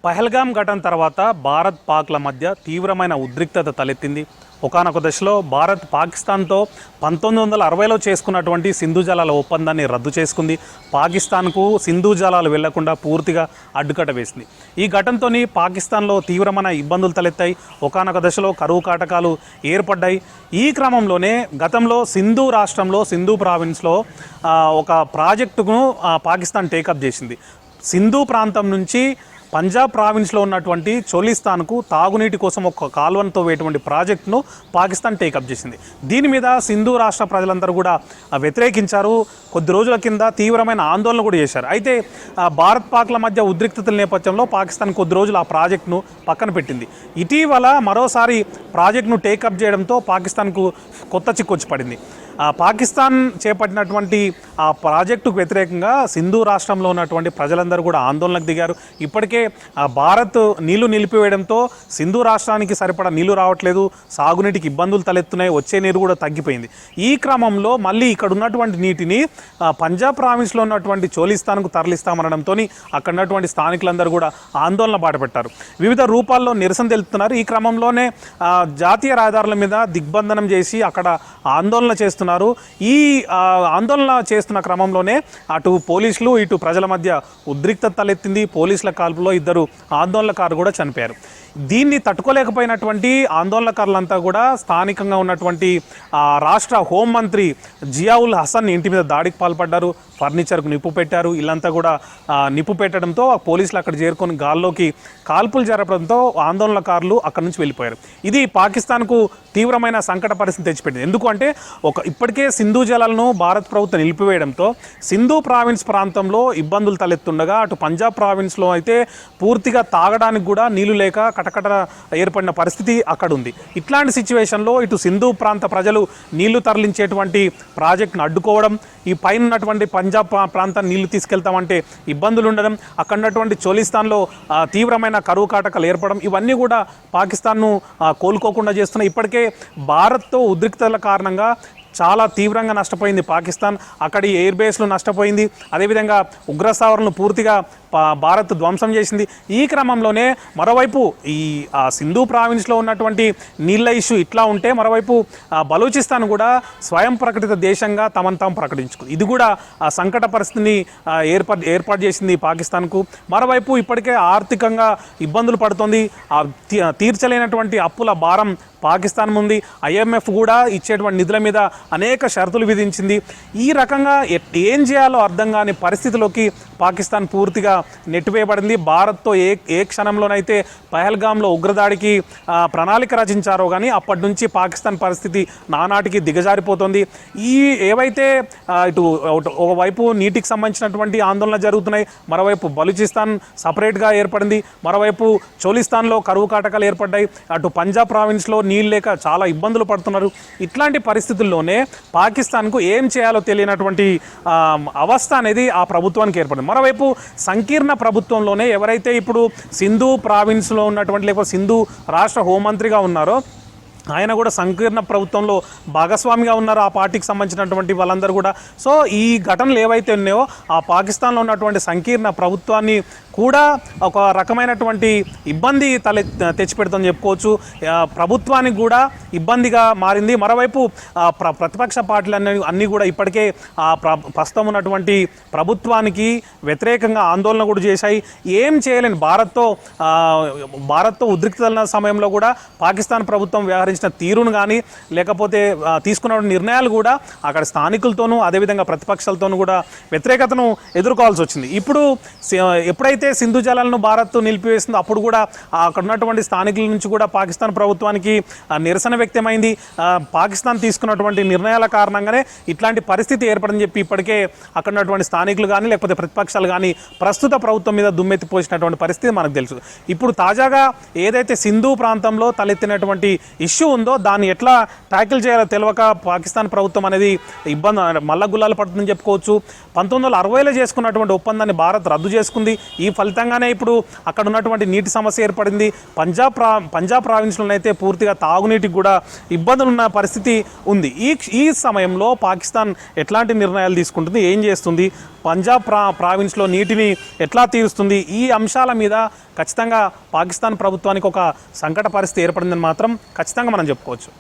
పహల్గామ్ ఘటన తర్వాత భారత్ పాక్ల మధ్య తీవ్రమైన ఉద్రిక్తత తలెత్తింది. ఒకానొక దశలో భారత్ పాకిస్తాన్తో 1960లో చేసుకున్నటువంటి సింధు జలాల ఒప్పందాన్ని రద్దు చేసుకుంది. పాకిస్తాన్కు సింధు జలాలు వెళ్లకుండా పూర్తిగా అడ్డుకట్ట వేసింది. ఈ ఘటనతో పాకిస్తాన్లో తీవ్రమైన ఇబ్బందులు తలెత్తాయి. ఒకానొక దశలో కరువు కాటకాలు ఏర్పడ్డాయి. ఈ క్రమంలోనే గతంలో సింధు రాష్ట్రంలో సింధు ప్రావిన్స్లో ఒక ప్రాజెక్టును పాకిస్తాన్ టేకప్ చేసింది. సింధు ప్రాంతం నుంచి పంజాబ్ ప్రావిన్స్లో ఉన్నటువంటి చోలిస్తాన్కు తాగునీటి కోసం ఒక కాల్వన్తో వేటువంటి ప్రాజెక్టును పాకిస్తాన్ టేకప్ చేసింది. దీని మీద సింధు రాష్ట్ర ప్రజలందరూ కూడా వ్యతిరేకించారు. కొద్ది రోజుల కింద తీవ్రమైన ఆందోళన కూడా చేశారు. అయితే భారత్ పాక్ల మధ్య ఉద్రిక్తతల నేపథ్యంలో పాకిస్తాన్ కొద్ది రోజులు ఆ ప్రాజెక్టును పక్కన పెట్టింది. ఇటీవల మరోసారి ప్రాజెక్టును టేకప్ చేయడంతో పాకిస్తాన్కు కొత్త చిక్కొచ్చి పడింది. పాకిస్తాన్ చేపట్టినటువంటి ఆ ప్రాజెక్టుకు వ్యతిరేకంగా సింధు రాష్ట్రంలో ఉన్నటువంటి ప్రజలందరూ కూడా ఆందోళనకు దిగారు. ఇప్పటికే భారత్ నీళ్లు నిలిపివేయడంతో సింధు రాష్ట్రానికి సరిపడా నీళ్లు రావట్లేదు, సాగునీటికి ఇబ్బందులు తలెత్తున్నాయి, వచ్చే నీరు కూడా తగ్గిపోయింది. ఈ క్రమంలో మళ్ళీ ఇక్కడ ఉన్నటువంటి నీటిని పంజాబ్ ప్రావిన్స్లో ఉన్నటువంటి చోలిస్తాన్కు తరలిస్తామనడంతో అక్కడ ఉన్నటువంటి స్థానికులందరూ కూడా ఆందోళన బాటపెట్టారు. వివిధ రూపాల్లో నిరసన తెలుపుతున్నారు. ఈ క్రమంలోనే జాతీయ రహదారుల మీద దిగ్బంధనం చేసి అక్కడ ఆందోళన చేస్తున్నారు. ఈ ఆందోళన చేస్తున్న క్రమంలోనే అటు పోలీసులు ఇటు ప్రజల మధ్య ఉద్రిక్తత తలెత్తింది. పోలీసుల కాల్పులో 2 ఆందోళనకారులు కూడా చనిపోయారు. దీన్ని తట్టుకోలేకపోయినటువంటి ఆందోళనకారులంతా కూడా స్థానికంగా ఉన్నటువంటి రాష్ట్ర హోంమంత్రి జియావుల్ హసన్ ఇంటి మీద దాడికి పాల్పడ్డారు. ఫర్నిచర్కు నిప్పు పెట్టారు. ఇల్లంతా కూడా నిప్పు పెట్టడంతో పోలీసులు అక్కడ చేరుకొని గాల్లోకి కాల్పులు జరపడంతో ఆందోళనకారులు అక్కడి నుంచి వెళ్ళిపోయారు. ఇది పాకిస్తాన్కు తీవ్రమైన సంకట పరిస్థితి తెచ్చిపెట్టింది. ఎందుకంటే ఇప్పటికే సింధు జలాలను భారత్ ప్రభుత్వం నిలిపివేయడంతో సింధు ప్రావిన్స్ ప్రాంతంలో ఇబ్బందులు తలెత్తుండగా అటు పంజాబ్ ప్రావిన్స్లో అయితే పూర్తిగా తాగడానికి కూడా నీళ్లు లేక కటకట ఏర్పడిన పరిస్థితి అక్కడ ఉంది. ఇట్లాంటి సిచ్యువేషన్లో ఇటు సింధు ప్రాంత ప్రజలు నీళ్లు తరలించేటువంటి ప్రాజెక్టును అడ్డుకోవడం, ఈ పైన ఉన్నటువంటి పంజాబ్ ప్రాంతాన్ని నీళ్లు తీసుకెళ్తామంటే ఇబ్బందులు ఉండడం, అక్కడ ఉన్నటువంటి చోలిస్తాన్లో తీవ్రమైన కరువు కాటకాలు ఏర్పడడం, ఇవన్నీ కూడా పాకిస్తాన్ను కోలుకోకుండా చేస్తున్నాయి. ఇప్పటికే భారత్తో ఉద్రిక్తతల కారణంగా చాలా తీవ్రంగా నష్టపోయింది పాకిస్తాన్. అక్కడి ఎయిర్ బేస్లు నష్టపోయింది. అదేవిధంగా ఉగ్రస్థావరాలను పూర్తిగా భారత్ ధ్వంసం చేసింది. ఈ క్రమంలోనే మరోవైపు ఈ సింధు ప్రావిన్స్లో ఉన్నటువంటి నీళ్ళ ఇష్యూ ఇట్లా ఉంటే మరోవైపు బలూచిస్తాన్ కూడా స్వయం ప్రకటిత దేశంగా తమను తాము ప్రకటించుకుంది. ఇది కూడా సంకట పరిస్థితిని ఏర్పాటు చేసింది పాకిస్తాన్కు. మరోవైపు ఇప్పటికే ఆర్థికంగా ఇబ్బందులు పడుతుంది. తీర్చలేనటువంటి అప్పుల భారం పాకిస్తాన్ ఉంది. IMF కూడా ఇచ్చేటువంటి నిధుల మీద అనేక షరతులు విధించింది. ఈ రకంగా ఏం చేయాలో అర్థం కాని పరిస్థితిలోకి పాకిస్తాన్ పూర్తిగా నెట్టివేయబడింది. భారత్తో ఏ క్షణంలోనైతే పహల్గామ్లో ఉగ్రదాడికి ప్రణాళిక రచించారో కానీ అప్పటి నుంచి పాకిస్తాన్ పరిస్థితి నానాటికి దిగజారిపోతుంది. ఈ ఏవైతే ఇటు ఒకవైపు నీటికి సంబంధించినటువంటి ఆందోళన జరుగుతున్నాయి, మరోవైపు బలూచిస్తాన్ సపరేట్గా ఏర్పడింది, మరోవైపు చోలిస్తాన్లో కరువు కాటకాలు ఏర్పడ్డాయి, అటు పంజాబ్ ప్రావిన్స్లో నీళ్ళు లేక చాలా ఇబ్బందులు పడుతున్నారు. ఇట్లాంటి పరిస్థితుల్లోనే పాకిస్తాన్కు ఏం చేయాలో తెలియనటువంటి అవస్థ అనేది ఆ ప్రభుత్వానికి ఏర్పడింది. మరోవైపు సంకీర్ణ ప్రభుత్వంలోనే ఎవరైతే ఇప్పుడు సింధు ప్రావిన్స్లో ఉన్నటువంటి లేకపోతే సింధు రాష్ట్ర హోంమంత్రిగా ఉన్నారో ఆయన కూడా సంకీర్ణ ప్రభుత్వంలో భాగస్వామిగా ఉన్నారు. ఆ పార్టీకి సంబంధించినటువంటి వాళ్ళందరూ కూడా. సో ఈ ఘటనలు ఏవైతే ఉన్నాయో ఆ పాకిస్తాన్లో ఉన్నటువంటి సంకీర్ణ ప్రభుత్వాన్ని కూడా ఒక రకమైనటువంటి ఇబ్బంది తెచ్చిపెడుతుందని చెప్పుకోవచ్చు. ప్రభుత్వానికి కూడా ఇబ్బందిగా మారింది. మరోవైపు ప్రతిపక్ష పార్టీలు అన్నీ కూడా ఇప్పటికే ప్రస్తుతం ఉన్నటువంటి ప్రభుత్వానికి వ్యతిరేకంగా ఆందోళన కూడా చేశాయి. ఏం చేయలేని భారత్తో ఉద్రిక్తల సమయంలో కూడా పాకిస్తాన్ ప్రభుత్వం వ్యవహరించిన తీరును కానీ లేకపోతే తీసుకున్న నిర్ణయాలు కూడా అక్కడ స్థానికులతోనూ అదేవిధంగా ప్రతిపక్షాలతోనూ కూడా వ్యతిరేకతను ఎదుర్కోవాల్సి వచ్చింది. ఇప్పుడు ఎప్పుడైతే సింధు జలాలను భారత్ నిలిపివేసిందో అప్పుడు కూడా అక్కడ ఉన్నటువంటి స్థానికుల నుంచి కూడా పాకిస్తాన్ ప్రభుత్వానికి నిరసన వ్యక్తమైంది. పాకిస్తాన్ తీసుకున్నటువంటి నిర్ణయాల కారణంగానే ఇట్లాంటి పరిస్థితి ఏర్పడని చెప్పి ఇప్పటికే అక్కడ ఉన్నటువంటి స్థానికులు కానీ లేకపోతే ప్రతిపక్షాలు కానీ ప్రస్తుత ప్రభుత్వం మీద దుమ్మెత్తిపోసినటువంటి పరిస్థితి మనకు తెలుసు. ఇప్పుడు తాజాగా ఏదైతే సింధు ప్రాంతంలో తలెత్తినటువంటి ఇష్యూ ఉందో దాన్ని ఎట్లా ట్యాకిల్ చేయాలో తెలియక పాకిస్తాన్ ప్రభుత్వం అనేది మల్ల గుల్లాలు పడుతుందని చెప్పుకోవచ్చు. 1960లో చేసుకున్నటువంటి ఒప్పందాన్ని భారత్ రద్దు చేసుకుంది. ఈ ఫలితంగానే ఇప్పుడు అక్కడ ఉన్నటువంటి నీటి సమస్య ఏర్పడింది. పంజాబ్ ప్రావిన్స్లో అయితే పూర్తిగా తాగునీటికి కూడా ఇబ్బందులు ఉన్న పరిస్థితి ఉంది. ఈ సమయంలో పాకిస్తాన్ ఎట్లాంటి నిర్ణయాలు తీసుకుంటుంది, ఏం చేస్తుంది, పంజాబ్ ప్రావిన్స్లో నీటిని ఎట్లా తీరుస్తుంది, ఈ అంశాల మీద ఖచ్చితంగా పాకిస్తాన్ ప్రభుత్వానికి ఒక సంకట పరిస్థితి ఏర్పడిందని మాత్రం ఖచ్చితంగా మనం చెప్పుకోవచ్చు.